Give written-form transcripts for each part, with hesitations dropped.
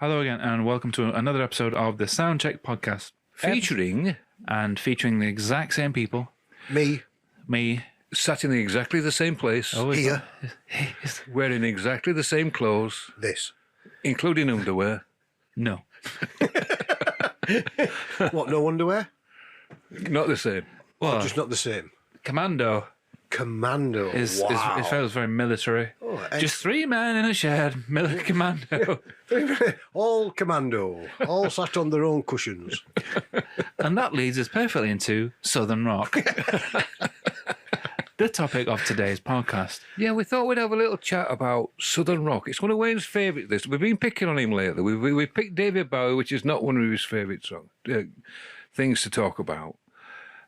Hello again, and welcome to another episode of the Soundcheck podcast. Featuring the exact same people. Me. Sat in exactly the same place. Here. Wearing exactly the same clothes. This. Including underwear. No. What, no underwear? Not the same. Well, Just not the same. Commando Commando. it feels very military. Oh, Just 3 men in a shed, military commando. all commando. All sat on their own cushions. And that leads us perfectly into Southern Rock. The topic of today's podcast. Yeah, we thought we'd have a little chat about Southern Rock. It's one of Wayne's favourite lists. We've been picking on him lately. We picked David Bowie, which is not one of his favourite things to talk about.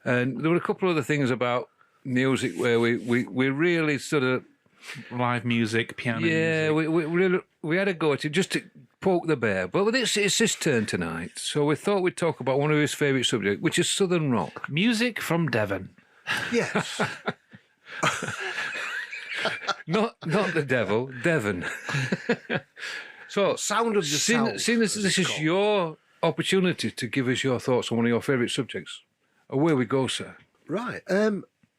And there were a couple of other things about music where we really sort of... Live music, piano music. Yeah, we had a go at it just to poke the bear. But it's his turn tonight. So we thought we'd talk about one of his favourite subjects, which is Southern Rock. Music from Devon. Yes. Not the devil, Devon. So, Sound of the South. Seeing as this is your opportunity to give us your thoughts on one of your favourite subjects, away we go, sir. Right.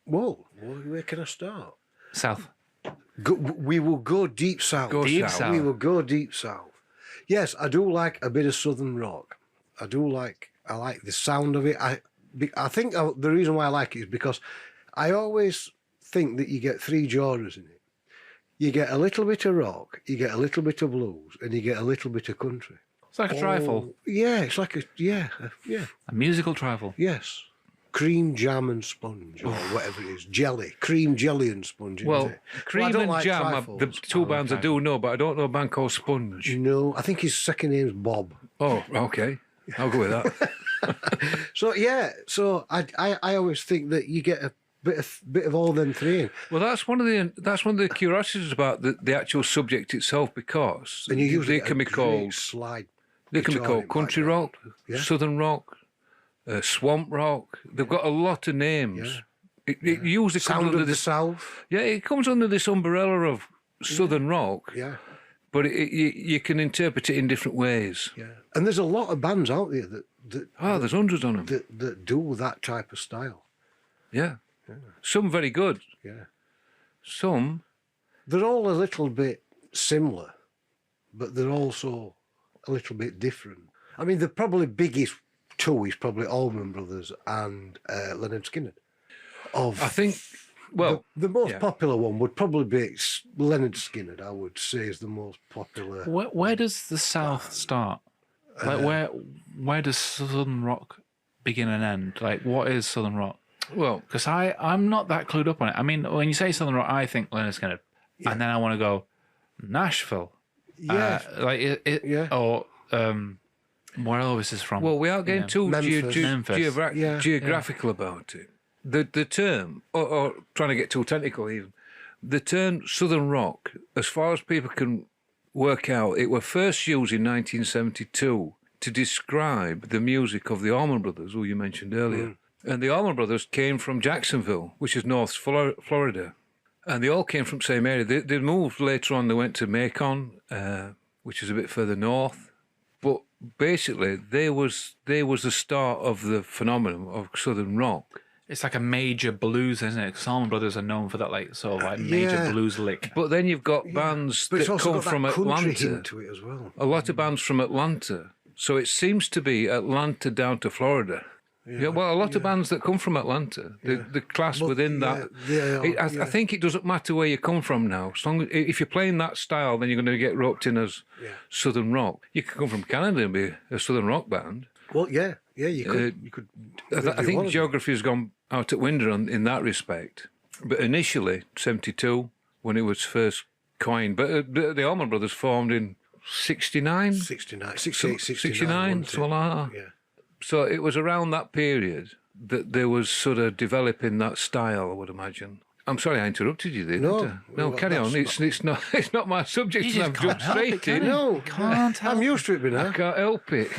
Well, where can I start? South. We will go deep south. Deep south. We will go deep south. Yes, I do like a bit of Southern rock. I like the sound of it. I think the reason why I like it is because I always think that you get 3 genres in it. You get a little bit of rock, you get a little bit of blues, and you get a little bit of country. It's like a trifle. Yeah, it's like a A musical trifle. yes. Cream, jam, and sponge, or whatever it is. Jelly, cream, jelly, and sponge. isn't Well, it? Cream I don't and like Jam are trifles. the 2 bands I do know, but I don't know a band called Sponge. No, I think his second name's Bob. Oh, okay. I'll go with that. So so I always think that you get a bit of all them 3 in. Well, that's one of the curiosities about the actual subject itself, because And you usually they get can a be great called slide. they can be guitar called in country back there. rock, Yeah. Southern rock, swamp rock. They've got a lot of names. Yeah. It usually comes Sound under of the this. South. Yeah, it comes under this umbrella of Southern rock, Yeah, but you can interpret it in different ways. yeah. And there's a lot of bands out there that There's hundreds on them. that do that type of style. Yeah. Some very good. Yeah. Some, They're all a little bit similar, but they're also a little bit different. I mean, the probably biggest 2 is probably Allman Brothers and Lynyrd Skynyrd. I think, well, the most yeah. popular one would probably be Lynyrd Skynyrd, I would say, is the most popular. Where does the South start? Like, where does Southern Rock begin and end? Like, what is Southern Rock? well, Because I'm not that clued up on it. I mean, when you say Southern Rock, I think Lynyrd Skynyrd. And then I want to go, Nashville. Yeah. Yeah. Or where Elvis is from. well, we are getting too Memphis. Memphis. geographical about it. The term, or trying to get too technical even, the term Southern Rock, as far as people can work out, it was first used in 1972 to describe the music of the Allman Brothers, who you mentioned earlier. And the Allman Brothers came from Jacksonville, which is North Florida. And they all came from the same area. They moved later on, they went to Macon, which is a bit further north. But basically, they was the start of the phenomenon of Southern Rock. It's like a major blues, isn't it? Because Allman Brothers are known for that, like, sort of like major Yeah. blues lick. But then you've got bands But it's that also come got from that country Atlanta. hint to it as well. A lot of bands from Atlanta. So it seems to be Atlanta down to Florida. Yeah, well, a lot of bands that come from Atlanta, the class within that. I think it doesn't matter where you come from now. As long as, if you're playing that style, then you're going to get roped in as Southern Rock. You could come from Canada and be a Southern Rock band. Well, you could. You could. I think geography has gone out at window in that respect. But initially, 72, when it was first coined, but the Allman Brothers formed in 69? 69, 68, 69, something like that. Yeah. So it was around that period that there was sort of developing that style, I would imagine. I'm sorry I interrupted you there. No, didn't I? No, well, carry on. It's not my subject, You and just I've can't jumped help it, straight can in. you? No, Can't help I'm used to it now. I can't help it.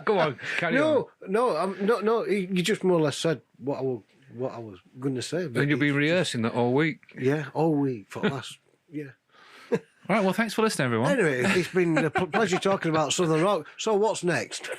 Go on, carry on. No. You just more or less said what I was going to say. But And you've been rehearsing that all week. yeah, all week for the last Right, well, thanks for listening, everyone. Anyway, it's been a pleasure talking about Southern rock. So what's next?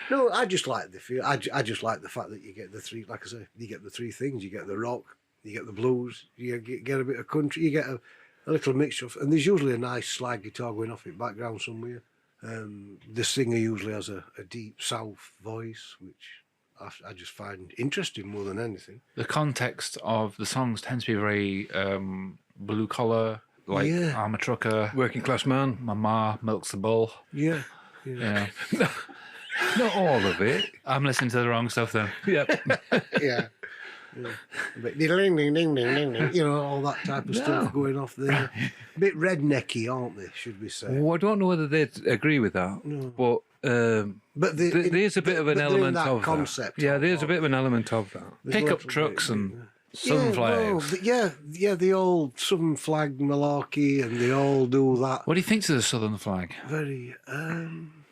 No, I just like the feel. I just like the fact that you get the three, like I say, you get the three things. You get the rock, you get the blues, you get a bit of country, you get a little mixture of, and there's usually a nice slide guitar going off in background somewhere. The singer usually has a deep south voice, which I just find interesting more than anything. The context of the songs tends to be very blue collar, like I'm a trucker, Working class man. my ma milks the bull. Yeah. Yeah. Not all of it. I'm listening to the wrong stuff then. Yep. Yeah. But ding, ding, ding, ding, ding, ding, you know, all that type of stuff going off there. A bit rednecky, aren't they, should we say? Well, I don't know whether they'd agree with that, but there's a bit of an element of concept. that. Yeah, there's a bit of an element of that. Pickup trucks and southern flags. The old southern flag malarkey, and they all do that. What do you think to the southern flag? Very,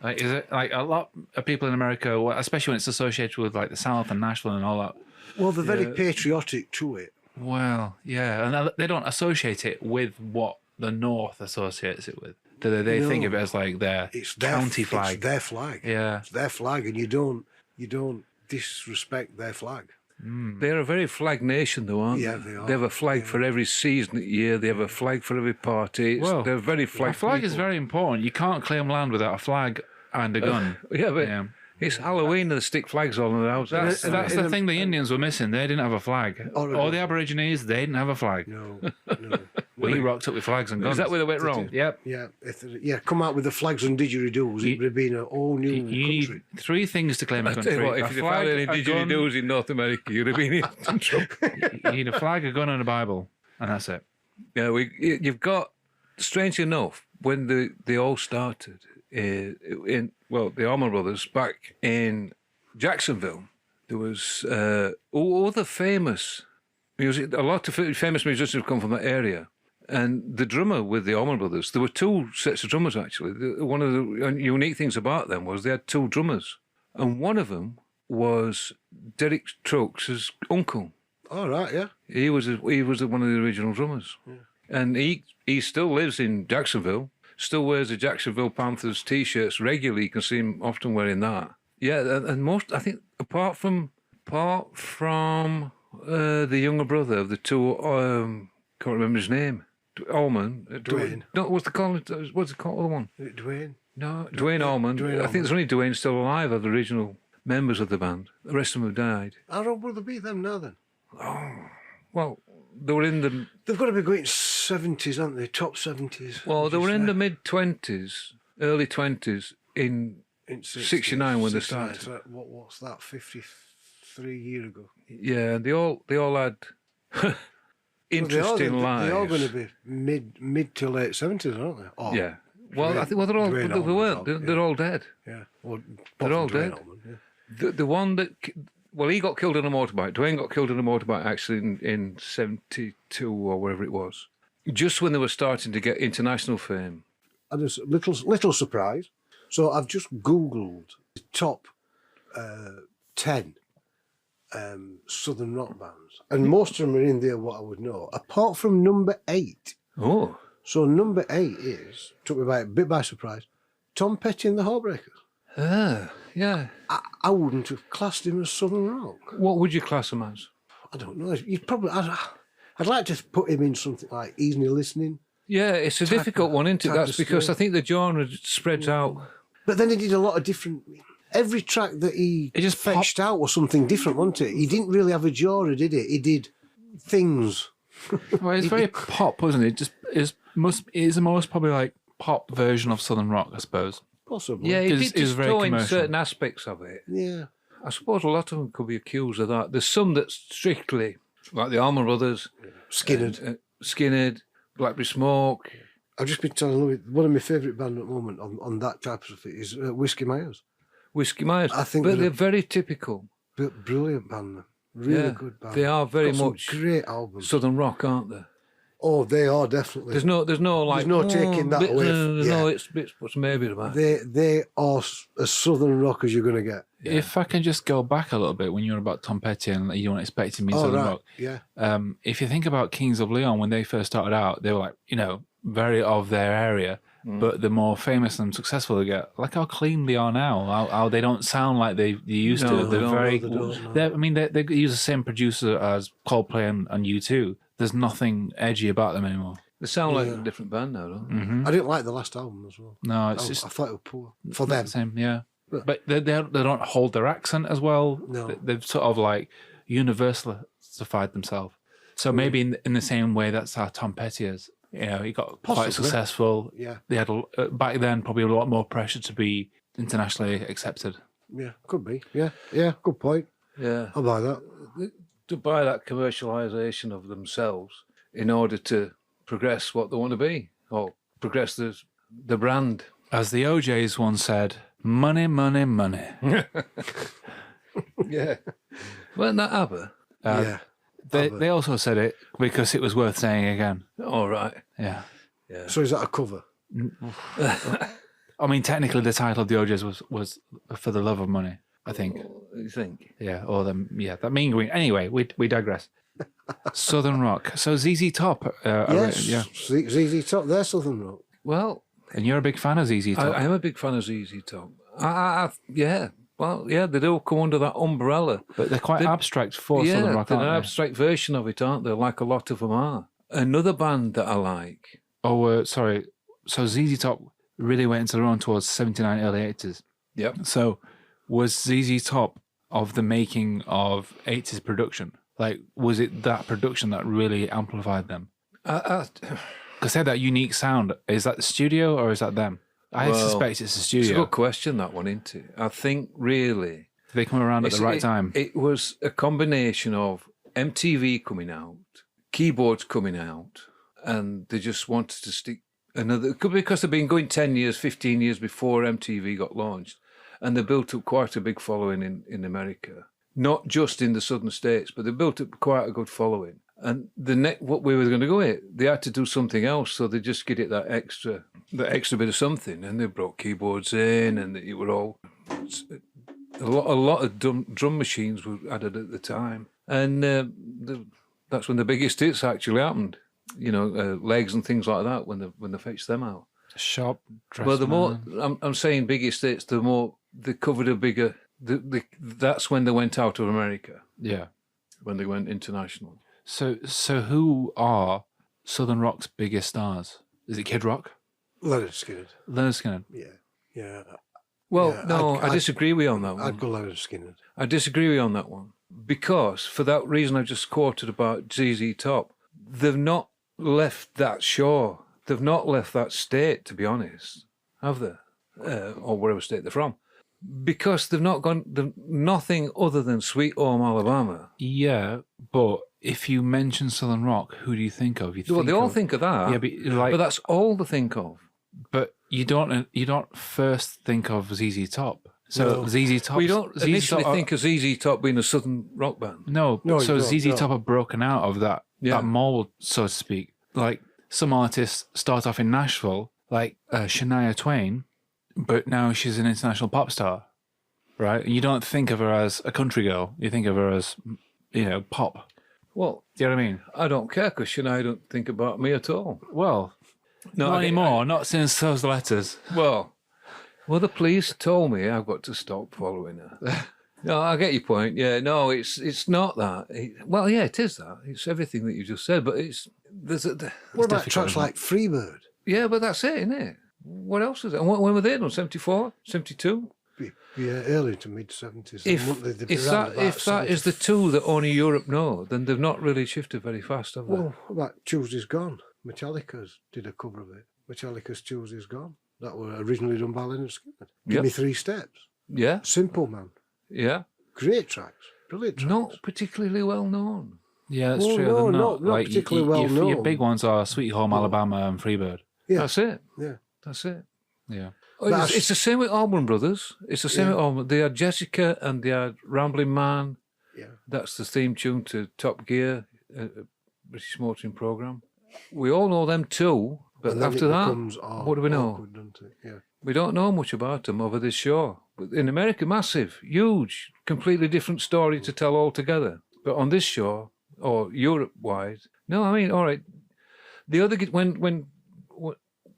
Like, is it like a lot of people in America, especially when it's associated with like the South and Nashville and all that? well, they're very patriotic to it. Well, yeah, and they don't associate it with what the North associates it with. They think of it as like their county flag. It's their flag. Yeah, It's their flag, and you don't disrespect their flag. They're a very flag nation, though, aren't they? Yeah, they are. They have a flag for every season of the year. They have a flag for every party. Well, they're very flag. a flag is people. very important. You can't claim land without a flag and a gun. Yeah, but Yeah. it's Halloween and they stick flags all in the houses. That's the thing the Indians were missing. They didn't have a flag. Or the Aborigines, they didn't have a flag. No. We rocked up with flags and guns. Is that where they went wrong? Yep. Yeah, come out with the flags and didgeridoos. It would have been a whole new You country. need three things to claim a I tell country. you what, if a you flag, found any a gun, didgeridoos in North America, you'd have been in trouble. you need a flag, a gun, and a Bible, and that's it. Yeah, you've got, strangely enough, when they all started the Allman Brothers back in Jacksonville, there was other famous music. A lot of famous musicians have come from that area. And the drummer with the Allman Brothers, there were two sets of drummers actually. One of the unique things about them was they had two drummers, and one of them was Derek Trucks' uncle. All right, yeah. He was one of the original drummers, and he still lives in Jacksonville. Still wears the Jacksonville Panthers T-shirts regularly. You can see him often wearing that. Yeah, and most, I think, apart from the younger brother of the two, can't remember his name. Allman. Dwayne. No, what's it called? What's it called? The other one? Dwayne. No, Dwayne Allman. I think there's only Dwayne still alive of the original members of the band. The rest of them have died. How old will they be them now then? Well, they were in the They've got to be going 70s, aren't they? Top 70s. well, they were in the mid-20s, early 20s in 69 when they 69, started. so what's that? 53 years ago. Yeah, and they all had interesting lives. They're all going to be mid to late 70s, aren't they? Oh, Yeah. Well, Dwayne- I think they're all Dwayne they Allman, weren't. They're all dead. Yeah. Well, They're all Dwayne dead. Allman, yeah. The one that he got killed in a motorbike. Dwayne got killed in a motorbike accident in 72 or wherever it was. Just when they were starting to get international fame. And there's a little surprise. So I've just Googled the top 10 southern rock bands, and most of them are in there. What I would know, apart from number 8. Oh. So number 8 took me by a bit by surprise. Tom Petty and the Heartbreakers. Yeah. I wouldn't have classed him as southern rock. What would you class them as? I don't know. You'd probably. I'd like to put him in something like easy listening. Yeah, it's a difficult one, isn't it? type That's of because style. I think the genre spreads out. But then he did a lot of different. Every track that he It just fetched out was something different, wasn't it? He didn't really have a genre, did he? He did things. Well, it's very pop, wasn't it? Just is the most probably like pop version of southern rock, I suppose. Possibly. Yeah, he It's- did it's just very throw in commercial. certain aspects of it. Yeah. I suppose a lot of them could be accused of that. There's some that strictly, like the Allman Brothers, Skynyrd. Skynyrd, Blackberry Smoke. I've just been telling Louis, one of my favourite bands at the moment on that type of stuff is Whiskey Myers. Whiskey Myers. I think but they're- they're very typical. Brilliant band. Really Yeah, good band. they are very Got some much great albums. Southern rock, aren't they? Oh, they are definitely. There's no like. no taking that away. No, it's what's maybe about. They are as southern rock as you're going to get. Yeah. If I can just go back a little bit when you're about Tom Petty and you weren't expecting me to southern rock. Yeah. If you think about Kings of Leon, when they first started out, they were like, very of their area. But the more famous and successful they get, like how clean they are now, how they don't sound like they used to. They're very. They use the same producer as Coldplay and U2. There's nothing edgy about them anymore. They sound like a different band now, don't they? Mm-hmm. I didn't like the last album as well. No, it's just. I thought it was poor for them. The same, yeah. But they don't hold their accent as well. No. They've sort of like universalified themselves. So maybe in the same way that's how Tom Petty is. He got quite successful. Yeah. They had back then probably a lot more pressure to be internationally accepted. Yeah, could be. Yeah, good point. Yeah. I'll buy that. To buy that commercialisation of themselves in order to progress what they want to be or progress the brand. As the OJs once said, money, money, money. Yeah. Wasn't that ABBA? Yeah. They also said it because it was worth saying again. All right. Yeah. So is that a cover? I mean, technically, the title of the OJs was For the Love of Money, I think. You think? Yeah, or that Mean Green. Anyway, we digress. Southern rock. So ZZ Top. Yes. Yeah. ZZ Top, they're southern rock. Well, and you're a big fan of ZZ Top. I am a big fan of ZZ Top. Yeah. Well, yeah, they do come under that umbrella. But they're quite abstract for Southern rock, they're aren't an they? abstract version of it, aren't they? Like a lot of them are. Another band that I like. Oh, sorry. So ZZ Top really went into their own towards 79, early 80s. Yep. So was ZZ Top of the making of 80s production? Like, was it that production that really amplified them? Because they had that unique sound. Is that the studio or is that them? I suspect it's the studio. It's a good question, that one, isn't it? I think really... Did they come around at the right time? It was a combination of MTV coming out, keyboards coming out, and they just wanted to stick another... It could be because they've been going 10 years, 15 years before MTV got launched, and they built up quite a big following in America. Not just in the southern states, but they built up quite a good following. And what we were going to go with, they had to do something else, so they just get it that extra bit of something, and they brought keyboards in, and it were all a lot of drum machines were added at the time, and that's when the biggest hits actually happened. Legs and things like that when they fetched them out. Shop dress. Well, the more I'm saying biggest hits, the more they covered a bigger. That's when they went out of America. Yeah, when they went international. So who are Southern rock's biggest stars? Is it Kid Rock? Lynyrd Skynyrd. Lynyrd Skynyrd. Yeah. Well, yeah, no, I disagree with you on that one. I'd go Lynyrd Skynyrd. I disagree with you on that one. Because, for that reason I just quoted about ZZ Top, they've not left that shore. They've not left that state, to be honest, have they? Or whatever state they're from. Because they've nothing other than Sweet Home Alabama. Yeah, but if you mention Southern rock, who do you think of? They all think of that. Yeah, but that's all they think of. But you don't first think of ZZ Top. So no. ZZ Top. We don't initially think of ZZ Top being a Southern rock band. No. So ZZ Top are broken out of that mold, so to speak. Like some artists start off in Nashville, like Shania Twain, but now she's an international pop star, right? And you don't think of her as a country girl. You think of her as, pop. Well, do you know what I mean? I don't care because Shania don't think about me at all. Well, not anymore. Not since those letters. Well, the police told me I've got to stop following her. No, I get your point. Yeah, no, it's not that. It is that. It's everything that you just said, but what about tracks like Freebird? Yeah, but that's it, isn't it? What else is it? And when were they done? 74? 72? Yeah, early to mid-70s. If that is the two that only Europe know, then they've not really shifted very fast, have they? Well, what about Tuesday's Gone? Metallica's did a cover of it. Metallica's Tuesday's Gone. That was originally done by Lynyrd Skynyrd. Give Me 3 Steps. Yeah. Simple Man. Yeah. Great tracks. Brilliant tracks. Not particularly well known. Yeah, that's true. No, not particularly well known. Your big ones are Sweet Home Alabama and Freebird. Yeah. That's it. Yeah. That's it. Yeah. It's the same with Allman Brothers. It's the same with Allman. They had Jessica and they had Rambling Man. Yeah. That's the theme tune to Top Gear, a British motoring programme. we all know them two, but And then after it that, becomes what do we know? awkward, doesn't it? Yeah. We don't know much about them over this show. But in America, massive, huge, completely different story to tell altogether. But on this show, or Europe-wide, no, I mean, all right. The other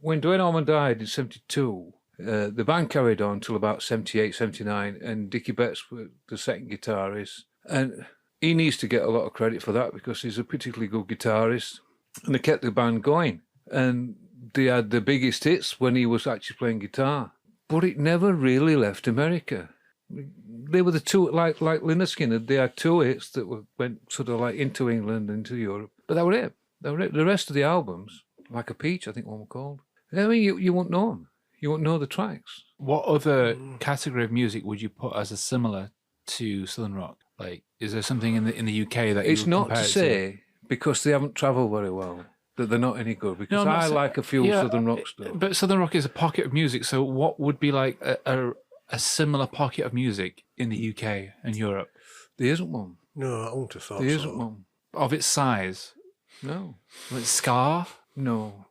when Duane Allman died in '72, the band carried on till about '78, '79, and Dickie Betts was the second guitarist, and he needs to get a lot of credit for that because he's a particularly good guitarist, and they kept the band going, and they had the biggest hits when he was actually playing guitar, but it never really left America. They were the two, like Lynyrd Skynyrd, they had two hits that went sort of like into England, into Europe, but that were it. That were it. The rest of the albums, Like a Peach, I think one was called. I mean, you won't know them. You won't know the tracks. What other category of music would you put as a similar to Southern rock? Like, is there something in the UK that It's you would not compare to it say, because they haven't travelled very well, that they're not any good. Because No, I'm not I saying- like a few Southern rock stuff. But Southern rock is a pocket of music. So what would be like a similar pocket of music in the UK and Europe There isn't one. No, I wouldn't have thought There so. isn't one. of its size? No. Like ska? No.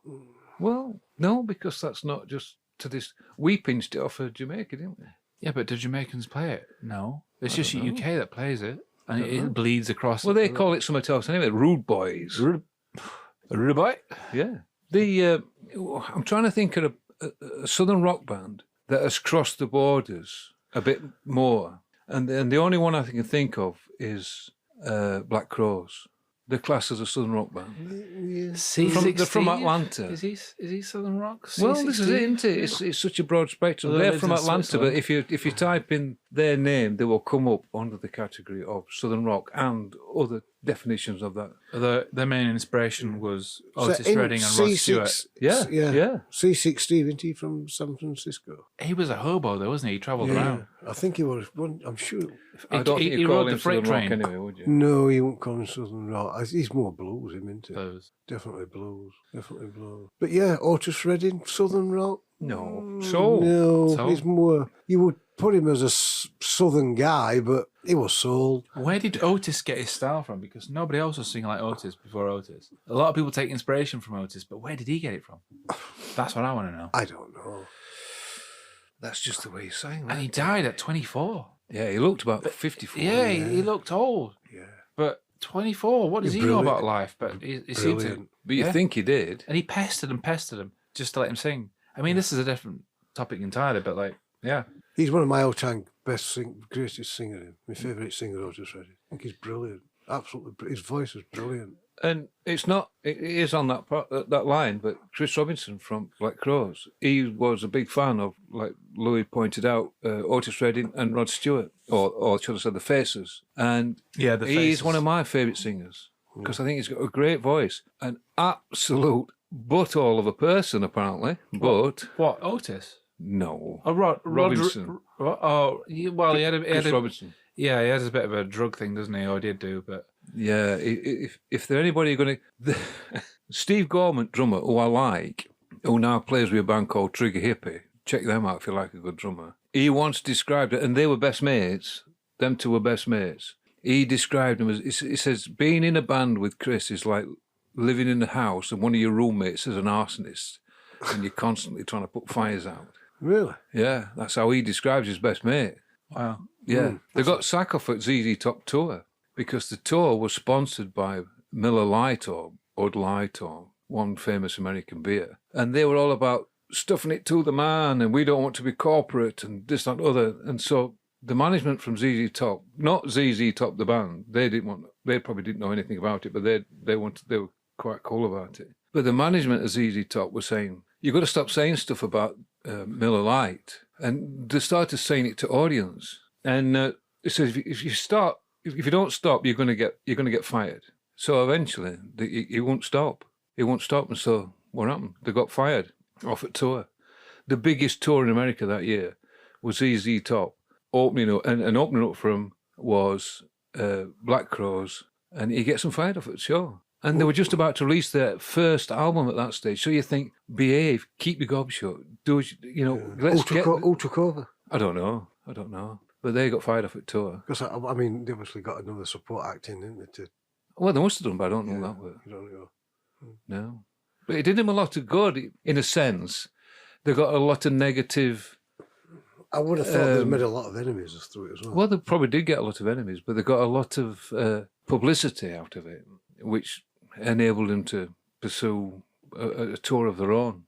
Well, no, because that's not just to this. We pinched it off of Jamaica, didn't we? Yeah, but do Jamaicans play it? No, it's just the don't UK that plays it, and it bleeds across. Well, they call it something else anyway. Rude Boys. Rude boy. Yeah. I'm trying to think of a Southern rock band that has crossed the borders a bit more. And the only one I can think of is Black Crows. They're classed as a Southern rock band. C16. They're from Atlanta. Is he Southern rock? Well, this is it, C16? isn't it? It's such a broad spectrum. Well, They're lives from in Atlanta, but Switzerland. if you type in their name, they will come up under the category of Southern rock and other definitions of that. Their main inspiration was So Otis in Redding and Rod C6 Stewart. Yeah. C6 Steve, isn't he, from San Francisco? He was a hobo, though, wasn't he? He travelled around. I think he was one. I'm sure. I don't think he you call rode him the freight Southern rock train. anyway, would you? No, he won't call him Southern rock. He's more blues, him, isn't he? Those. Definitely blues. Definitely blues. But yeah, Otis Redding, Southern rock. No. Soul. No, Soul? he's more. You would put him as a Southern guy, but he was soul. Where did Otis get his style from? Because nobody else was singing like Otis before Otis. A lot of people take inspiration from Otis, but where did he get it from? That's what I want to know. I don't know. That's just the way he sang. And Right? he died at 24. Yeah, he looked about 54. Yeah, he looked old. Yeah. But 24, what does He's he know brilliant. about life? But he seemed to. Brilliant. But you Yeah. think he did? And he pestered him just to let him sing. I mean, this is a different topic entirely, but like, yeah. He's one of my all-time greatest singer. My favourite singer, Otis Redding. I think he's brilliant. Absolutely, his voice is brilliant. And it's not. It is on that line. But Chris Robinson from Black Crows, he was a big fan of, like Louis pointed out, Otis Redding and Rod Stewart, or should I say, the Faces. And Yeah, he's one of my favourite singers because I think he's got a great voice, an absolute butthole of a person, apparently. But What, Otis? no, Oh, Robinson. Well, he had Chris a Robinson. yeah, he has a bit of a drug thing, doesn't he? Or did do, but Yeah, if there anybody going to... Steve Gorman, drummer, who I like, who now plays with a band called Trigger Hippie, check them out if you like a good drummer. He once described it, and they were best mates, them two were best mates. He described them as, he says, being in a band with Chris is like living in a house and one of your roommates is an arsonist and you're constantly trying to put fires out. Really? Yeah, that's how he describes his best mate. wow. Yeah, they got sack off at ZZ Top Tour because the tour was sponsored by Miller Lite or Bud Light or one famous American beer. And they were all about stuffing it to the man and we don't want to be corporate and this, that, and other. And so the management from ZZ Top, not ZZ Top the band, they probably didn't know anything about it, but they were quite cool about it. But the management of ZZ Top was saying, you've got to stop saying stuff about Miller Lite. And they started saying it to audience. And it says, if you don't stop, you're going to get fired. So eventually, he won't stop. He won't stop. And so what happened? They got fired off at tour. The biggest tour in America that year was ZZ Top. Opening up for him was Black Crows, and he gets them fired off at the show. And they were just about to release their first album at that stage. So you think, behave, keep your gob shut, do let's get... Who took over? I don't know. But they got fired off at tour. Because, I mean, they obviously got another support act in, didn't they? Well, they must have done, but I don't know that word. You don't know. No. But it did him a lot of good, in a sense. They got a lot of negative... I would have thought they'd made a lot of enemies through it as well. Well, they probably did get a lot of enemies, but they got a lot of publicity out of it, which enabled them to pursue a tour of their own.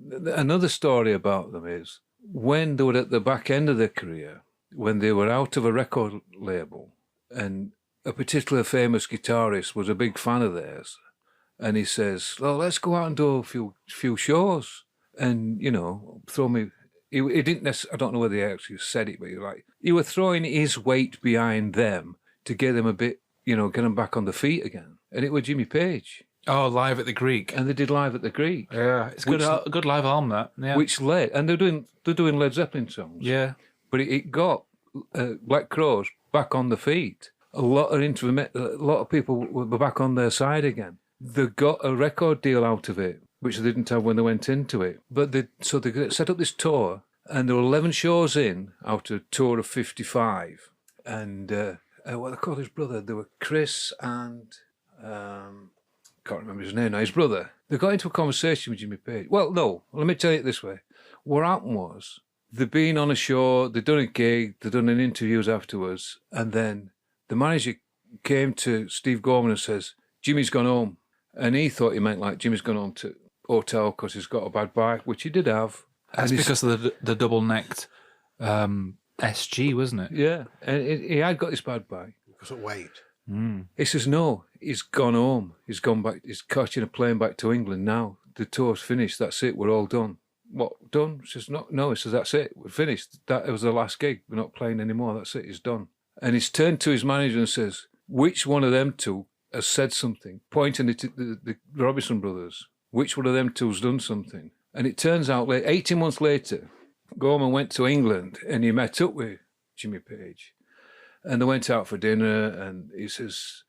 Another story about them is when they were at the back end of their career, when they were out of a record label, and a particular famous guitarist was a big fan of theirs, and he says, well, let's go out and do a few shows, and, you know, throw me... He didn't necessarily, I don't know whether he actually said it, but he was throwing his weight behind them to get them a bit, you know, get them back on the feet again. And it was Jimmy Page. Oh, Live at the Greek. And they did Live at the Greek. Yeah, it's a good live album, that. Yeah. Which led, and they're doing Led Zeppelin songs. Yeah. But it got Black Crowes back on the feet. A lot of people were back on their side again. They got a record deal out of it, which they didn't have when they went into it. But they set up this tour, and there were 11 shows in out of a tour of 55. And what they call his brother, there were Chris and can't remember his name now. His brother. They got into a conversation with Jimmy Page. Well, no, let me tell you it this way. What happened was they'd been on a show, they'd done a gig, they'd done an interviews afterwards, and then the manager came to Steve Gorman and says, Jimmy's gone home. And he thought he meant like Jimmy's gone home to hotel because he's got a bad bike, which he did have. That's because of the double-necked SG, wasn't it? Yeah, and he had got this bad bike. Because of weight. Mm. He says, no, he's gone home. He's gone back. He's catching a plane back to England now. The tour's finished. That's it. We're all done. What, done? He says, no. He says, that's it. We're finished. It was the last gig. We're not playing anymore. That's it. He's done. And he's turned to his manager and says, which one of them two has said something? Pointing at the Robinson brothers. Which one of them two's done something? And it turns out, 18 months later, Gorman went to England and he met up with Jimmy Page. And they went out for dinner, and he says,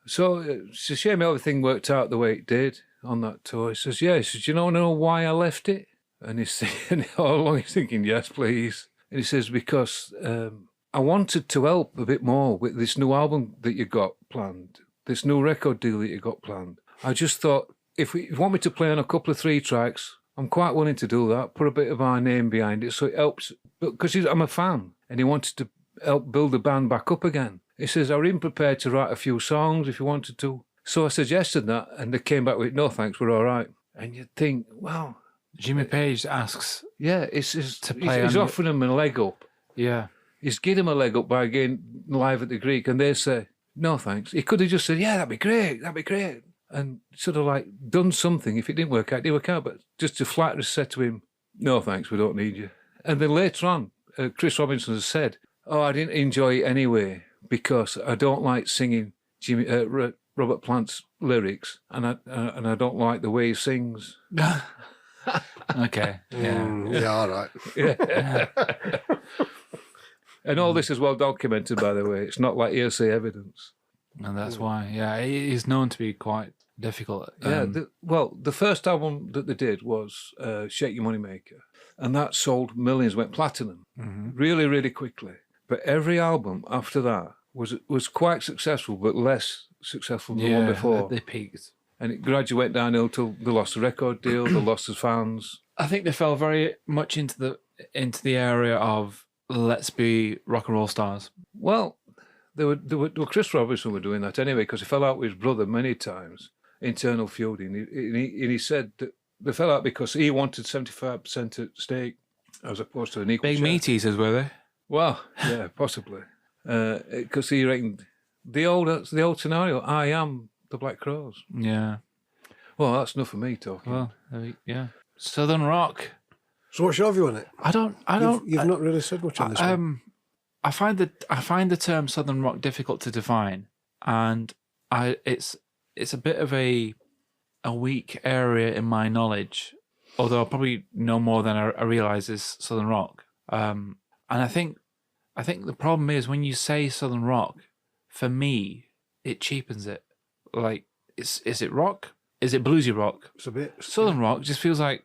so it's a shame everything worked out the way it did on that tour. He says, yeah. He says, do you know why I left it? And he's thinking, all along he's thinking, yes, please. And he says, because I wanted to help a bit more with this new album that you got planned, this new record deal that you got planned. I just thought, if you want me to play on a couple of 3 tracks, I'm quite willing to do that, put a bit of our name behind it so it helps. Because I'm a fan, and he wanted to help build the band back up again. He says, I'm even prepared to write a few songs if you wanted to. So I suggested that, and they came back with, no thanks, we're all right. And you'd think, wow. Jimmy Page asks... Yeah, he's offering him a leg up. Yeah. He's giving him a leg up by getting Live at the Greek, and they say, no thanks. He could have just said, yeah, that'd be great. And sort of like done something. If it didn't work out, it didn't work out. But just to flatly said to him, no thanks, we don't need you. And then later on, Chris Robinson has said, oh, I didn't enjoy it anyway because I don't like singing Robert Plant's lyrics, and I don't like the way he sings. Okay. Yeah. All right. Yeah. And all this is well documented, by the way. It's not like hearsay evidence. And that's why, he's known to be quite difficult. The first album that they did was Shake Your Money Maker, and that sold millions, went platinum really, really quickly. But every album after that was quite successful, but less successful than the one before. They peaked. And it gradually went downhill till they lost the record deal, they lost the fans. I think they fell very much into the area of let's be rock and roll stars. Well, Chris Robinson were doing that anyway because he fell out with his brother many times, internal feuding. And he said that they fell out because he wanted 75% at stake as opposed to an equal Big share. meat eaters, were they? Well, yeah, possibly. Because he reckoned the old scenario, I am the Black Crowes. Yeah. Well, that's enough for me talking. Well, yeah. Southern rock. So what's your view on it? I don't. You've not really said much on this one. I find the term Southern rock difficult to define, and it's a bit of a weak area in my knowledge. Although I probably know more than I realise is Southern rock. And I think the problem is when you say Southern rock, for me, it cheapens it. Like, is it rock? Is it bluesy rock? It's a bit. Southern rock just feels like,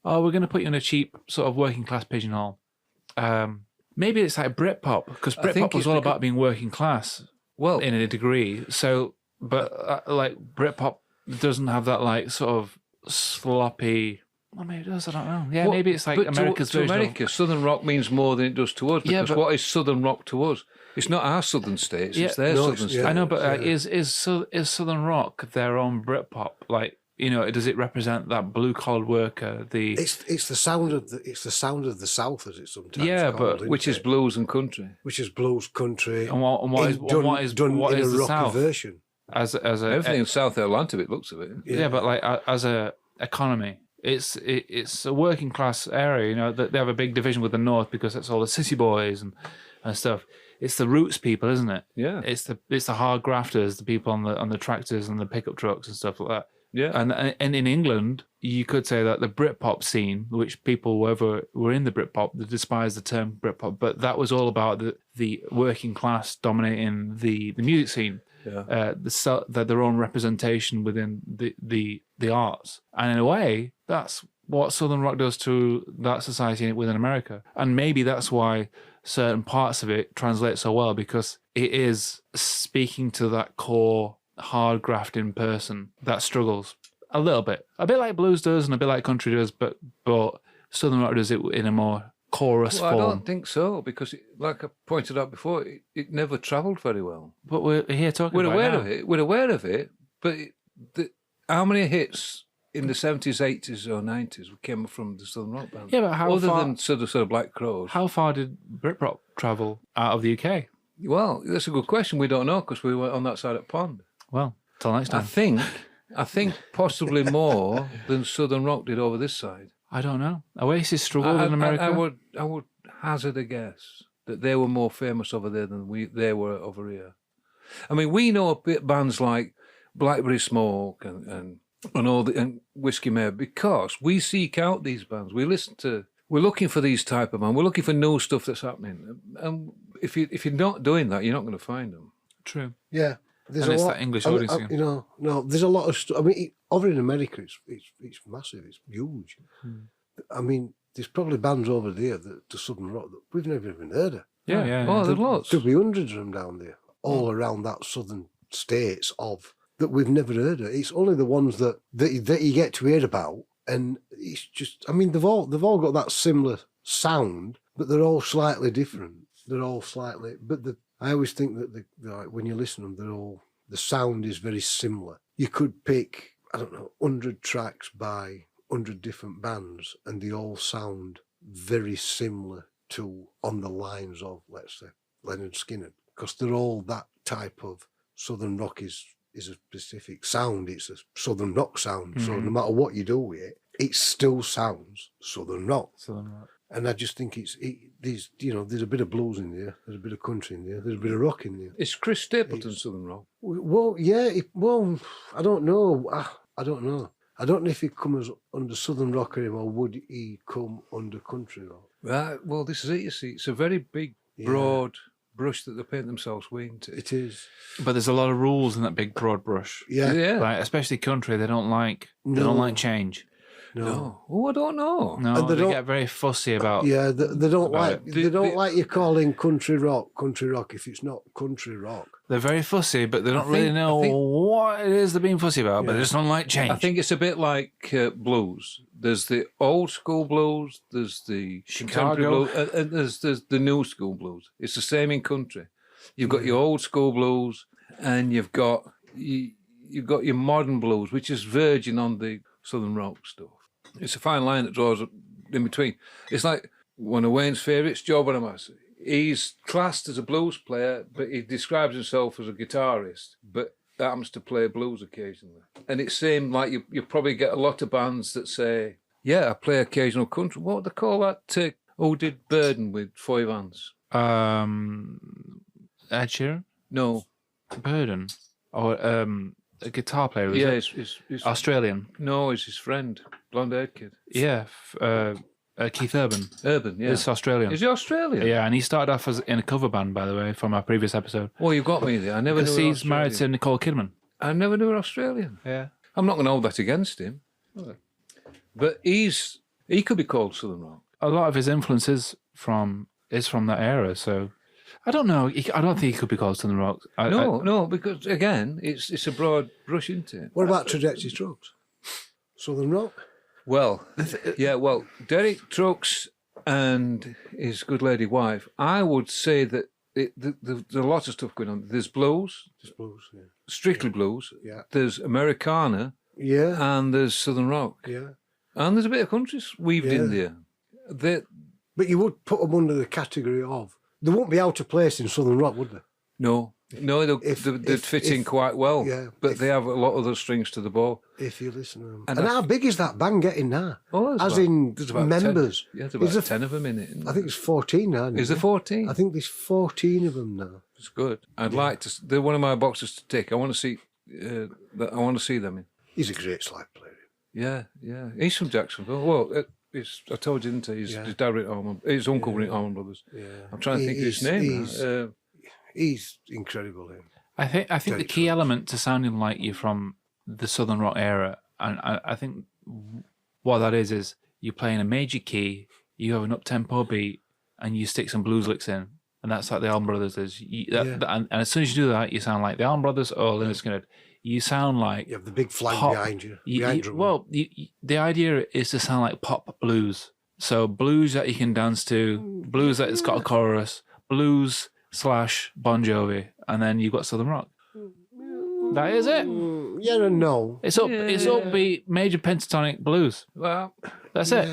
oh, we're going to put you in a cheap sort of working class pigeonhole. Maybe it's like Britpop, because Britpop was all about being working class. Well, in a degree. So, but like Britpop it doesn't have that like sort of sloppy. Well, maybe it does. I don't know. Yeah, maybe it's like but America's to version. America, Southern rock means more than it does to us. Because but- what is Southern rock to us? It's not our Southern states. Yeah, it's their no, Southern it's- states. yeah. I know, but is Southern rock their own Britpop? Like, you know, does it represent that blue collar worker? It's the sound of the South, as it's sometimes Yeah, called, but Which is blues and country. which is blues country. And what is done what in is a the rocky South version? as a Everything in South Atlanta, it looks of it. yeah, but like as a economy, it's a working class area. You know, they have a big division with the North because that's all the city boys and stuff. It's the roots people, isn't it? Yeah. It's the hard grafters, the people on the tractors and the pickup trucks and stuff like that. Yeah. And in England, you could say that the Britpop scene, which people were in the Britpop, they despise the term Britpop, but that was all about the working class dominating the music scene. Yeah. Their own representation within the arts, and in a way, that's what Southern rock does to that society within America, and maybe that's why certain parts of it translate so well, because it is speaking to that core hard grafting person that struggles a bit like blues does and a bit like country does, but Southern rock does it in a more chorus Well, form. I don't think so, because, like I pointed out before, it never travelled very well. But we're here talking We're about aware it now. of it. We're aware of it, but how many hits in the 70s, 80s, or 90s came from the Southern rock band? Yeah, but how other far? than sort of Black Crows? How far did Britpop travel out of the UK? Well, that's a good question. We don't know because we were on that side of the pond. Well, till next I time. think possibly more than Southern rock did over this side. I don't know. Oasis struggled in America. I would hazard a guess that they were more famous over there than they were over here. I mean, we know a bit bands like Blackberry Smoke and Whiskey Mare because we seek out these bands. We're looking for these type of bands. We're looking for new stuff that's happening. And if you're not doing that, you're not going to find them. True. Yeah, there's And a it's lot. that English audience again. You know, no, there's a lot of stuff. I mean, over in America, it's massive. It's huge. I mean, there's probably bands over there the Southern rock that we've never even heard of. Yeah. Oh, there's lots. There'll be hundreds of them down there, all around that southern states that we've never heard of. It's only the ones that you get to hear about, and it's just. I mean, they've all got that similar sound, but they're all slightly different. They're all slightly, but I always think that like when you listen to them, the sound is very similar. You could pick, I don't know, 100 tracks by 100 different bands, and they all sound very similar to on the lines of, let's say, Lynyrd Skynyrd, because they're all that type of Southern rock is a specific sound. It's a Southern rock sound. So no matter what you do with it, it still sounds Southern rock. Southern rock. And I just think there's a bit of blues in there, there's a bit of country in there, there's a bit of rock in there. Is Chris Stapleton Southern rock? Well, yeah, I don't know. I don't know. I don't know if he comes under Southern rock anymore. Would he come under country rock? Right. Well, this is it. You see, it's a very big, broad brush that they paint themselves with. Isn't it? It is. But there's a lot of rules in that big broad brush. Yeah. Yeah. Like, especially country, they don't like change. No. Oh, I don't know. No, And they they get very fussy about. Yeah, they don't like it. they don't like you calling country rock if it's not country rock. They're very fussy, but they don't I really think- know I think- what it is they're being fussy about. But they just don't like change. I think it's a bit like blues. There's the old school blues, there's the contemporary Chicago. blues, and there's the new school blues. It's the same in country. You've got your old school blues, and you've got your modern blues, which is verging on the Southern rock stuff. It's a fine line that draws in between. It's like one of Wayne's favourites, Joe Bonamassa. He's classed as a blues player, but he describes himself as a guitarist, but happens to play blues occasionally. And it seemed like you probably get a lot of bands that say, yeah, I play occasional country. What would they call that? Who did Burden with 5 hands? Ed Sheeran, No. Burden, or a guitar player. Is Yeah, it? it's Australian. no, it's his friend, blonde-haired kid. Yeah, Keith Urban. Urban, yeah. It's Australian. Is he Australian? Yeah, and he started off in a cover band, by the way, from our previous episode. Well, you've got me there. I never knew Because he was he's married to Australian. Nicole Kidman. I never knew he was Australian. Yeah. I'm not going to hold that against him. But he could be called Southern rock. A lot of his influence is from that era, so I don't know. I don't think he could be called Southern rock. No, because again, it's a broad brush, isn't it? What about Trajectory Trucks? Southern rock? Well, Derek Trucks and his good lady wife, I would say that there's a lot of stuff going on. There's blues. There's blues, yeah. Strictly blues. Yeah. There's Americana. Yeah. And there's Southern rock. Yeah. And there's a bit of country weaved in there. But you would put them under the category of... They won't be out of place in Southern rock, would they? No, they'd fit in quite well. Yeah, but they have a lot of other strings to the bow. If you listen to them. And how big is that band getting now? Oh, as in members? 10. Yeah, there's about 10 of them in it. I think it's 14 now. Is there 14? I think there's 14 of them now. It's good. I'd like to... They're one of my boxes to take. I want to see them in. He's a great slide player. Yeah. He's from Jacksonville. Well, I told you, didn't I? His dad went Allman. His uncle went Allman Brothers. Yeah. I'm trying to think of his name. He's incredible. Him. I think the key element to sounding like you're from the Southern rock era, and I think what that is you play in a major key, you have an up-tempo beat, and you stick some blues licks in, and that's like the Allman Brothers is. And as soon as you do that, you sound like the Allman Brothers or Lynyrd Skynyrd. You sound like... You have the big flag behind you. The idea is to sound like pop blues. So blues that you can dance to, blues that it's got a chorus, blues / Bon Jovi, and then you've got Southern rock. That is it. Yeah and no. It's upbeat major pentatonic blues. Well, that's it.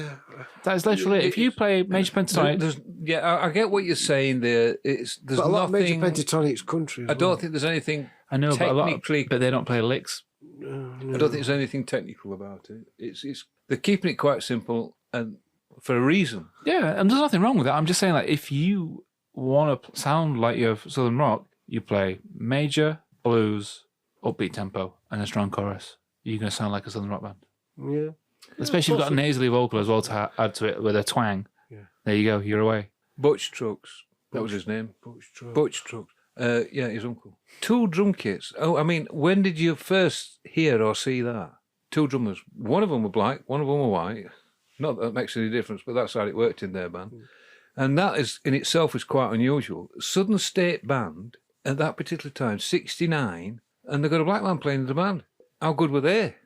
That is literally it. If you play major pentatonic... I get what you're saying there. There's but a lot of major pentatonic's country. I don't think there's anything... I know, technically, but they don't play licks. No. I don't think there's anything technical about it. It's they're keeping it quite simple and for a reason. Yeah, and there's nothing wrong with that. I'm just saying, like, if you want to sound like you're Southern rock, you play major, blues, upbeat tempo, and a strong chorus. You're going to sound like a Southern rock band. Yeah. Especially if you've got a nasally vocal as well to add to it with a twang. Yeah. There you go. You're away. Butch Trucks. That was his name. Butch Trucks. Yeah, his uncle. 2 drum kits. Oh, I mean, when did you first hear or see that? 2 drummers. One of them were black, one of them were white. Not that makes any difference, but that's how it worked in their band. And that is in itself is quite unusual. Southern State Band at that particular time, 69, and they got a black man playing in the band. How good were they?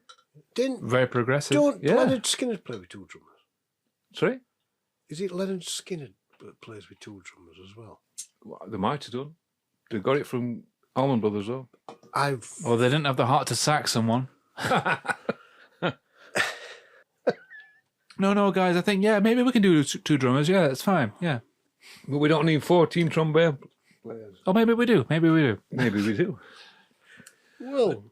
Very progressive. Lynyrd Skynyrd play with 2 drummers? Sorry? Is it Lynyrd Skynyrd that plays with 2 drummers as well? They might have done. They got it from Allman Brothers, though. Well, they didn't have the heart to sack someone. No, guys, I think, maybe we can do 2 drummers. Yeah, that's fine. Yeah. But we don't need 14 trombone players. Oh, maybe we do. Maybe we do. Well,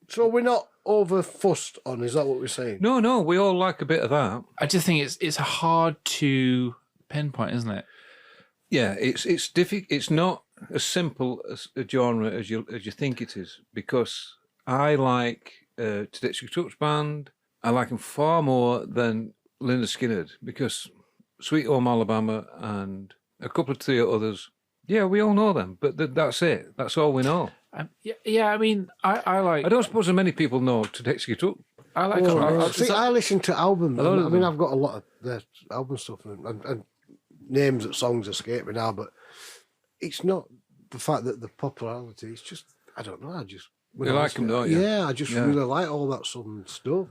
so we're not over fussed on, is that what we're saying? No, we all like a bit of that. I just think it's hard to pinpoint, isn't it? Yeah, it's difficult. It's not as simple as a genre as you think it is, because I like Trajectory Trucks Band. I like them far more than Lynyrd Skynyrd, because Sweet Home Alabama and a couple of 3 others. Yeah, we all know them, but that's it. That's all we know. Yeah. I mean, I like. I don't suppose that many people know Trajectory Trucks. I like. I listen to albums. I mean, I've got a lot of their album stuff and names of songs escape me now, but it's not the fact that the popularity. It's just I don't know. You like them, don't you? Yeah, I just really like all that southern stuff,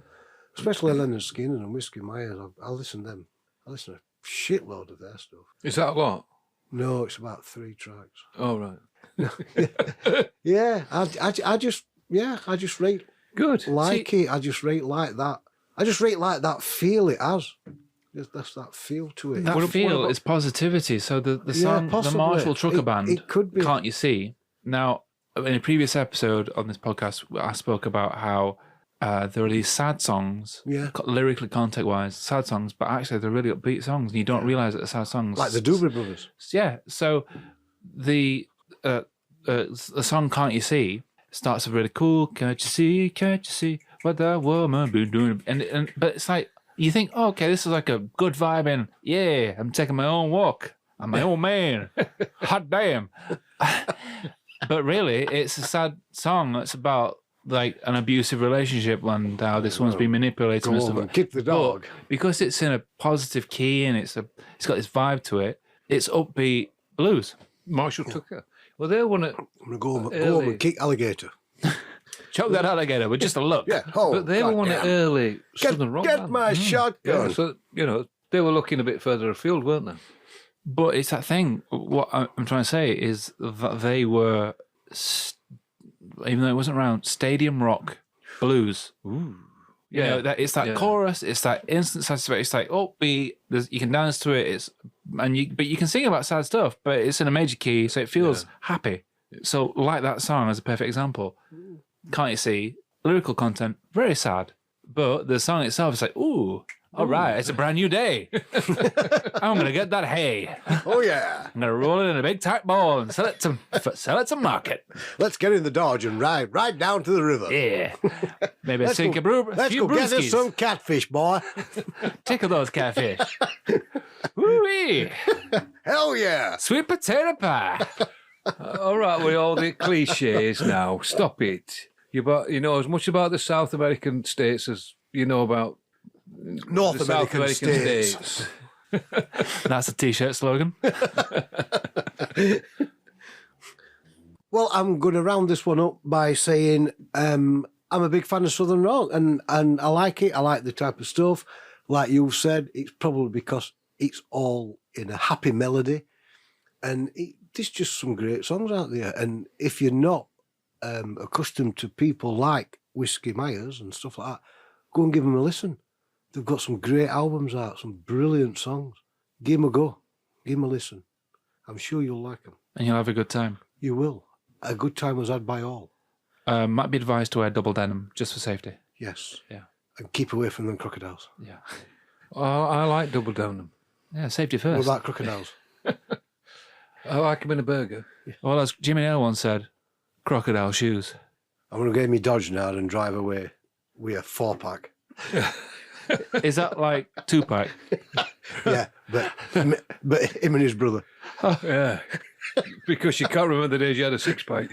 especially Lynyrd Skynyrd and Whiskey Myers. I listen to them. I listen to a shitload of their stuff. Is that a lot? No, it's about 3 tracks. Oh right. Yeah, I just rate good. Like it. I just rate like that. I just rate like that feel it has. That's that feel to it. That feel is positivity. So the song, the Marshall Trucker Band, it could be. Can't You See? Now, in a previous episode on this podcast, I spoke about how there are these sad songs, lyrically, content-wise, sad songs, but actually they're really upbeat songs, and you don't realise that they're sad songs. Like the Doobie Brothers. Yeah. So the song "Can't You See" starts off really cool. Can't you see what that woman be doing? But it's like you think, oh, okay, this is like a good vibe, and yeah, I'm taking my own walk. I'm my own man. Hot damn. But really, it's a sad song. It's about like an abusive relationship and how this one's been manipulated and stuff. Kick the dog. But because it's in a positive key and it's got this vibe to it, It's upbeat blues. Marshall Tucker. Well, they're one of... I'm going to go home and kick alligator. Choke that alligator with just a look. Yeah. Oh, But they were one of the early Southern rock Get bands. my shotgun. Yeah, so, they were looking a bit further afield, weren't they? But it's that thing. What I'm trying to say is that they were, even though it wasn't around, stadium rock blues. Ooh. You know, it's that chorus, it's that instant satisfaction. It's like upbeat. You can dance to it. But you can sing about sad stuff, but it's in a major key, so it feels happy. So, like that song as a perfect example. Can't you see? Lyrical content, very sad, but the song itself is like, ooh, all right, it's a brand new day. I'm gonna get that hay. Oh yeah. I'm gonna roll it in a big tight ball and sell it to market. Let's get in the Dodge and ride right down to the river. Yeah, maybe Let's sink go, a let's few go get us brewskis. some catfish, boy. Tickle those catfish. Woo-wee. Hell yeah. Sweet potato pie. All right, with all the cliches now. Stop it. You know as much about the South American states as you know about North the South American American states. That's a t-shirt slogan. Well, I'm going to round this one up by saying I'm a big fan of Southern rock, and I like it. I like the type of stuff. Like you said, it's probably because it's all in a happy melody, and there's just some great songs out there. And if you're not accustomed to people like Whiskey Myers and stuff like that, go and give them a listen. They've got some great albums out, some brilliant songs. Give them a go. Give them a listen. I'm sure you'll like them. And you'll have a good time. You will. A good time was had by all. Might be advised to wear double denim just for safety. Yes. Yeah. And keep away from them crocodiles. Yeah. Oh, I like double denim. Yeah, safety What first. about crocodiles? I like them in a burger. Well, as Jimmy Nail once said, crocodile shoes. I'm going to get me Dodge now and drive away with a 4-pack. Is that like 2-pack? Yeah, but him and his brother. Yeah. Because you can't remember the days you had a 6-pack.